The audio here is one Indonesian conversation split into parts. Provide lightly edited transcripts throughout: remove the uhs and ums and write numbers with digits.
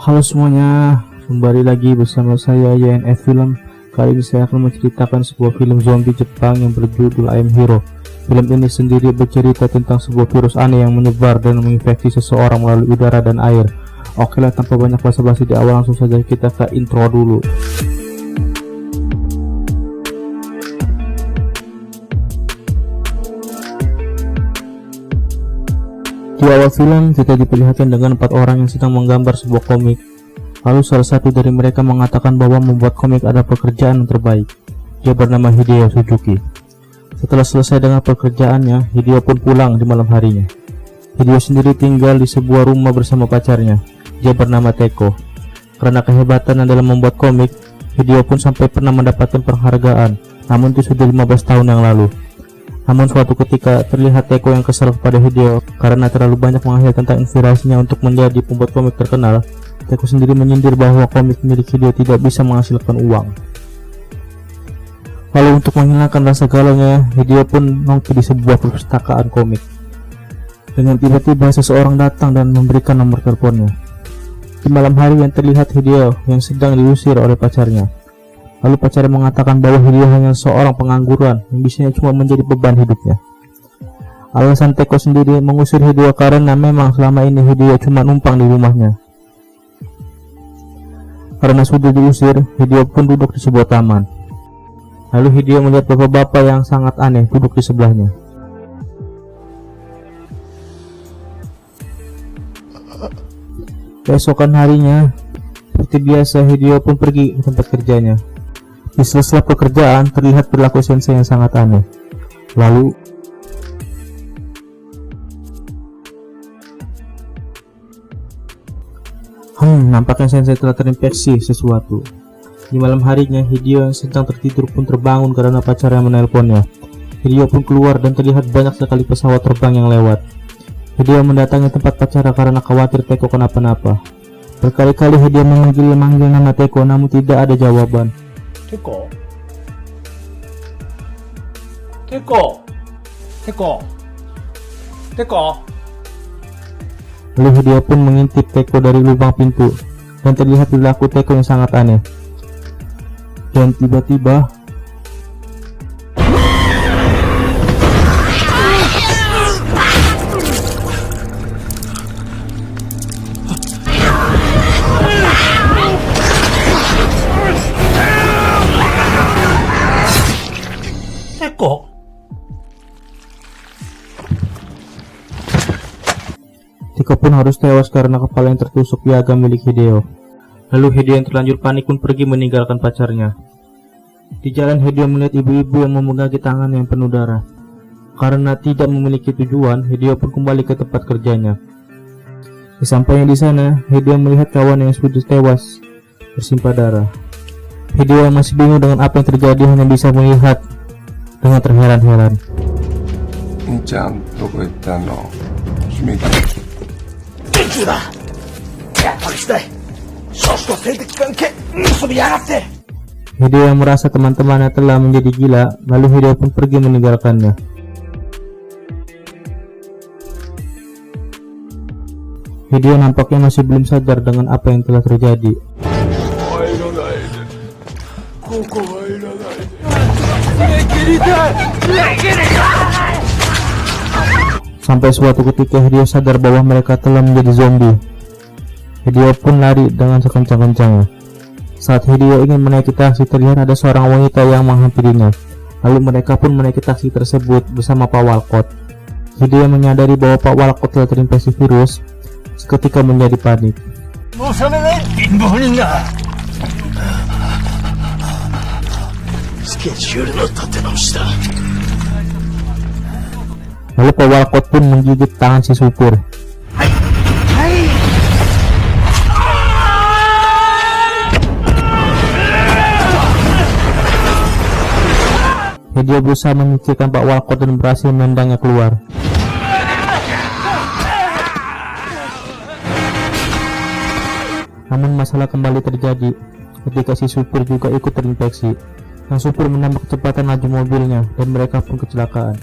Halo semuanya, kembali lagi bersama saya YNF Film. Kali ini saya akan menceritakan sebuah film zombie Jepang yang berjudul I Am Hero. Film ini sendiri bercerita tentang sebuah virus aneh yang menyebar dan menginfeksi seseorang melalui udara dan air. Oke lah, tanpa banyak basa-basi di awal langsung saja kita ke intro dulu. Di awal film kita diperlihatkan dengan 4 orang yang sedang menggambar sebuah komik. Lalu salah satu dari mereka mengatakan bahwa membuat komik adalah pekerjaan yang terbaik. Dia bernama Hideo Suzuki. Setelah selesai dengan pekerjaannya, Hideo pun pulang di malam harinya. Hideo sendiri tinggal di sebuah rumah bersama pacarnya. Dia bernama Teko. Karena kehebatannya dalam membuat komik, Hideo pun sampai pernah mendapatkan penghargaan. Namun itu sudah 15 tahun yang lalu. Namun suatu ketika terlihat Teko yang kesal kepada Hideo karena terlalu banyak menghasilkan tentang inspirasinya untuk menjadi pembuat komik terkenal. Teko sendiri menyindir bahwa komik milik Hideo tidak bisa menghasilkan uang. Lalu untuk menghilangkan rasa galaunya, Hideo pun nongki di sebuah perpustakaan komik. Dengan tiba-tiba seseorang datang dan memberikan nomor teleponnya. Di malam hari yang terlihat Hideo yang sedang diusir oleh pacarnya. Lalu pacarnya mengatakan bahwa Hideo hanya seorang pengangguran yang bisanya cuma menjadi beban hidupnya. Alasan Teko sendiri mengusir Hideo karena memang selama ini Hideo cuma numpang di rumahnya. Karena sudah diusir, Hideo pun duduk di sebuah taman. Lalu Hideo melihat bapak-bapak yang sangat aneh duduk di sebelahnya. Keesokan harinya, seperti biasa Hideo pun pergi ke tempat kerjanya. Di sela-sela pekerjaan terlihat perilaku sensei yang sangat aneh. Lalu nampaknya sensei telah terinfeksi sesuatu. Di malam harinya, Hideo yang sedang tertidur pun terbangun karena pacarnya menelponnya. Hideo pun keluar dan terlihat banyak sekali pesawat terbang yang lewat. Hideo mendatangi tempat pacarnya karena khawatir Teko kenapa-napa. Berkali-kali Hideo memanggil nama Teko namun tidak ada jawaban. Teko? Teko? Teko? Teko? Lalu Hideo pun mengintip Teko dari lubang pintu dan terlihat perilaku Teko yang sangat aneh. Dan tiba-tiba Teko pun harus tewas karena kepala yang tertusuk piagam milik Hideo. Lalu Hideo yang terlanjur panik pun pergi meninggalkan pacarnya. Di jalan Hideo melihat ibu-ibu yang memegangi tangan yang penuh darah. Karena tidak memiliki tujuan, Hideo pun kembali ke tempat kerjanya. Sesampainya di sana, Hideo melihat kawan yang sudah tewas bersimpah darah. Hideo masih bingung dengan apa yang terjadi, hanya bisa melihat dengan terheran-heran. Hideo yang merasa teman-temannya telah menjadi gila, lalu Hideo pun pergi meninggalkannya. Hideo nampaknya masih belum sadar dengan apa yang telah terjadi. Sampai suatu ketika Hideo sadar bahwa mereka telah menjadi zombie. Hideo pun lari dengan sekencang-kencangnya. Saat Hideo ingin menaiki taksi, terlihat ada seorang wanita yang menghampirinya. Lalu mereka pun menaiki taksi tersebut bersama Pak Walcott. Hideo menyadari bahwa Pak Walcott telah terinfeksi virus. Seketika menjadi panik. Lalu Pak Walcott pun menggigit tangan si supir. Hideo berusaha menyingkirkan Pak Walcott dan berhasil menendangnya keluar. Namun masalah kembali terjadi ketika si supir juga ikut terinfeksi. Sang supir menambah kecepatan laju mobilnya dan mereka pun kecelakaan.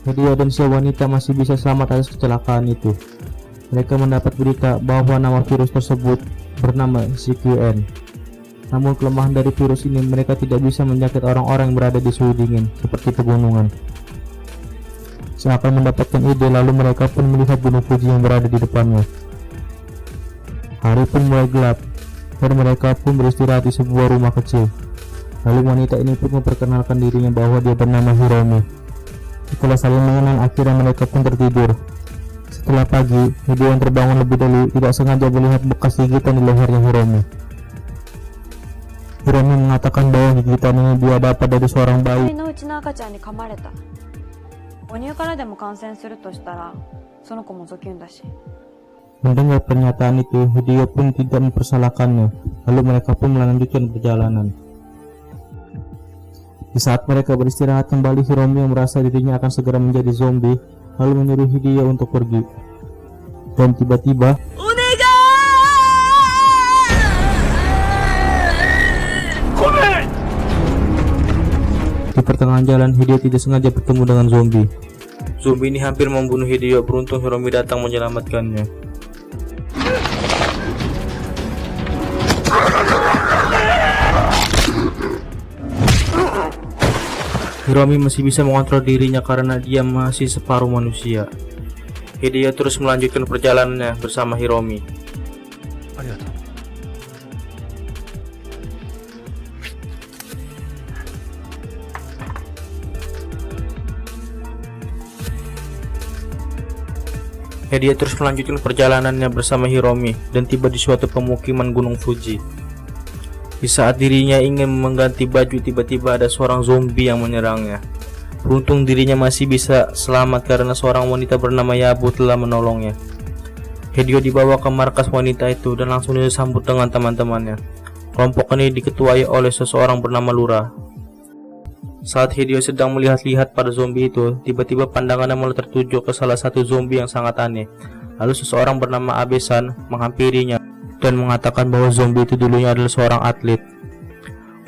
Hideo dan si wanita masih bisa selamat atas kecelakaan itu. Mereka mendapat berita bahwa nama virus tersebut bernama CQN. Namun kelemahan dari virus ini, mereka tidak bisa menjangkit orang-orang yang berada di suhu dingin seperti pegunungan. Seakan mendapatkan ide, lalu mereka pun melihat gunung Fuji yang berada di depannya. Hari pun mulai gelap dan mereka pun beristirahat di sebuah rumah kecil. Lalu wanita ini pun memperkenalkan dirinya bahwa dia bernama Hiromi. Setelah saling mengenal, akhirnya mereka pun tertidur. Setelah pagi, Hideo yang terbangun lebih dulu tidak sengaja melihat bekas gigitan di lehernya Hiromi. Hiromi mengatakan bahwa gigitan ini dia dapat dari seorang bayi. Mendengar pernyataan itu, Hideo pun tidak mempersalahkannya. Lalu mereka pun melanjutkan perjalanan. Di saat mereka beristirahat kembali, Hiromi yang merasa dirinya akan segera menjadi zombie lalu menyuruh Hideo untuk pergi. Dan tiba-tiba di pertengahan jalan, Hideo tidak sengaja bertemu dengan zombie. Zombie ini hampir membunuh Hideo, beruntung Hiromi datang menyelamatkannya. Hiromi masih bisa mengontrol dirinya karena dia masih separuh manusia. Hideo terus melanjutkan perjalanannya bersama Hiromi. Hideo terus melanjutkan perjalanannya bersama Hiromi dan tiba di suatu pemukiman gunung Fuji. Di saat dirinya ingin mengganti baju, tiba-tiba ada seorang zombie yang menyerangnya. Beruntung dirinya masih bisa selamat karena seorang wanita bernama Yabu telah menolongnya. Hideo dibawa ke markas wanita itu dan langsung disambut dengan teman-temannya. Kelompok ini diketuai oleh seseorang bernama Lura. Saat Hideo sedang melihat-lihat pada zombie itu, tiba-tiba pandangannya mulai tertuju ke salah satu zombie yang sangat aneh. Lalu seseorang bernama Abe-san menghampirinya dan mengatakan bahwa zombie itu dulunya adalah seorang atlet.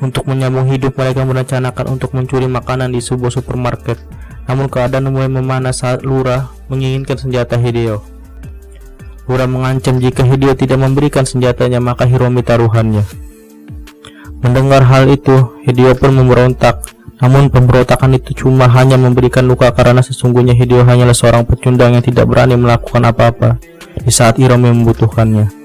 Untuk menyambung hidup, mereka merencanakan untuk mencuri makanan di sebuah supermarket. Namun keadaan mulai memanas saat Lura menginginkan senjata Hideo. Lura mengancam jika Hideo tidak memberikan senjatanya maka Hiromi taruhannya. Mendengar hal itu, Hideo pun memberontak. Namun pemberontakan itu cuma hanya memberikan luka karena sesungguhnya Hideo hanyalah seorang pecundang yang tidak berani melakukan apa-apa di saat Hiromi membutuhkannya.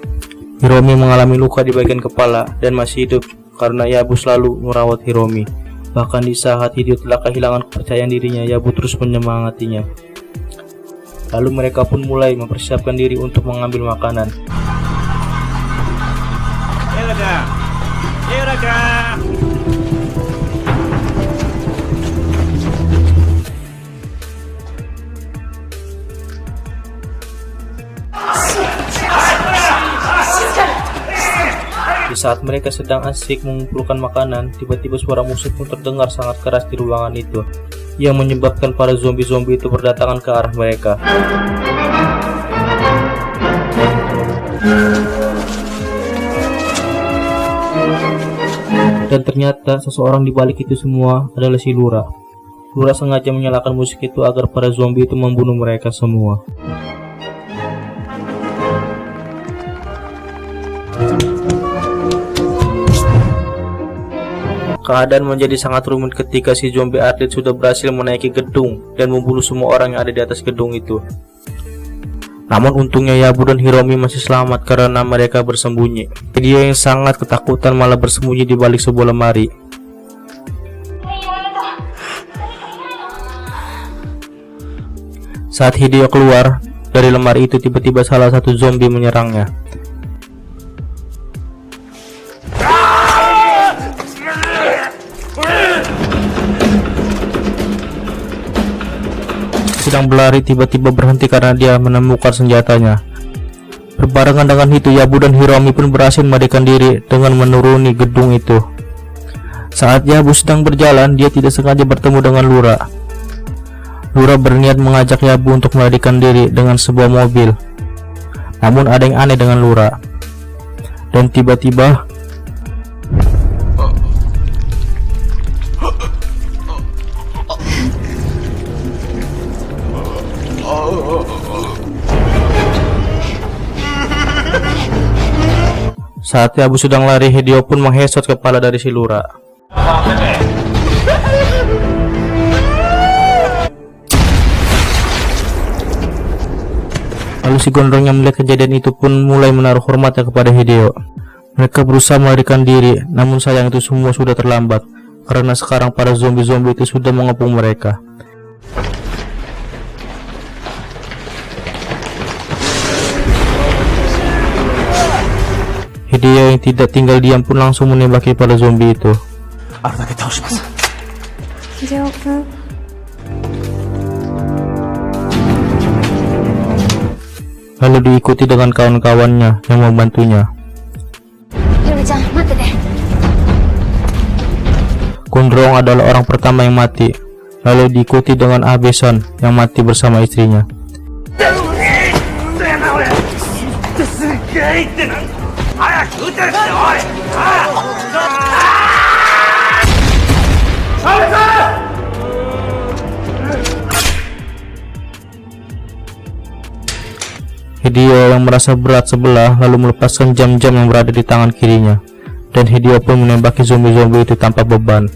Hiromi mengalami luka di bagian kepala dan masih hidup karena Yabu selalu merawat Hiromi. Bahkan di saat Hideo telah kehilangan kepercayaan dirinya, Yabu terus menyemangatinya. Lalu mereka pun mulai mempersiapkan diri untuk mengambil makanan. Di saat mereka sedang asik mengumpulkan makanan, tiba-tiba suara musik pun terdengar sangat keras di ruangan itu, yang menyebabkan para zombie-zombie itu berdatangan ke arah mereka. Dan ternyata seseorang di balik itu semua adalah si Lura. Lura sengaja menyalakan musik itu agar para zombie itu membunuh mereka semua. Keadaan menjadi sangat rumit ketika si zombie atlet sudah berhasil menaiki gedung dan membunuh semua orang yang ada di atas gedung itu. Namun untungnya Yabu dan Hiromi masih selamat karena mereka bersembunyi. Dia yang sangat ketakutan malah bersembunyi di balik sebuah lemari. Saat Hideo keluar dari lemari itu, tiba-tiba salah satu zombie menyerangnya. Sedang berlari, tiba-tiba berhenti karena dia menemukan senjatanya. Berbarengan dengan itu, Yabu dan Hiromi pun berhasil melarikan diri dengan menuruni gedung itu. Saat Yabu sedang berjalan, dia tidak sengaja bertemu dengan Lura. Lura berniat mengajak Yabu untuk melarikan diri dengan sebuah mobil. Namun ada yang aneh dengan Lura. Dan tiba-tiba Saat Abu sedang lari, Hideo pun menghesot kepala dari si Lura. Lalu si gondrong yang melihat kejadian itu pun mulai menaruh hormatnya kepada Hideo. Mereka berusaha melarikan diri, namun sayang itu semua sudah terlambat, karena sekarang para zombie-zombie itu sudah mengepung mereka. Hideo yang tidak tinggal diam pun langsung menembaki para zombie itu. Hideo kun. Lalu diikuti dengan kawan-kawannya yang membantunya. Hiromi-chan, matte de. Gondrong adalah orang pertama yang mati, lalu diikuti dengan Abe-san yang mati bersama istrinya. Hideo yang merasa berat sebelah lalu melepaskan jam-jam yang berada di tangan kirinya, dan Hideo pun menembaki zombie-zombie itu tanpa beban.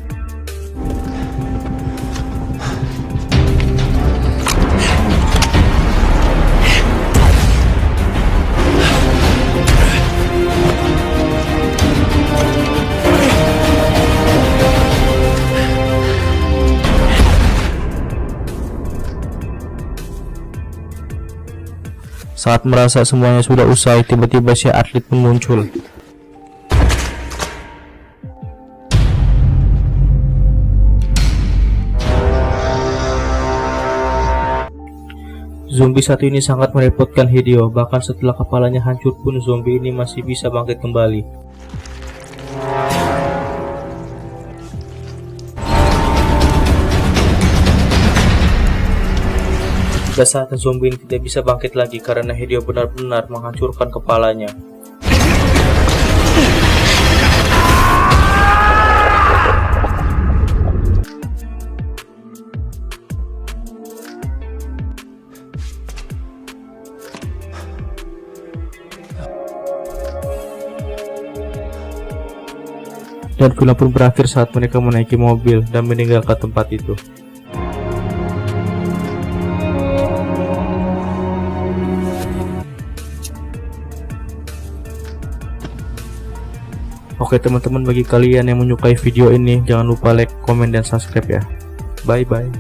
Saat merasa semuanya sudah usai, tiba-tiba si atlet pun muncul. Zombie satu ini sangat merepotkan Hideo, bahkan setelah kepalanya hancur pun zombie ini masih bisa bangkit kembali. Pada saat zombie ini tidak bisa bangkit lagi karena Hideo benar-benar menghancurkan kepalanya. Dan film pun berakhir saat mereka menaiki mobil dan meninggalkan tempat itu. Oke teman-teman, bagi kalian yang menyukai video ini jangan lupa like, komen, dan subscribe ya. Bye bye.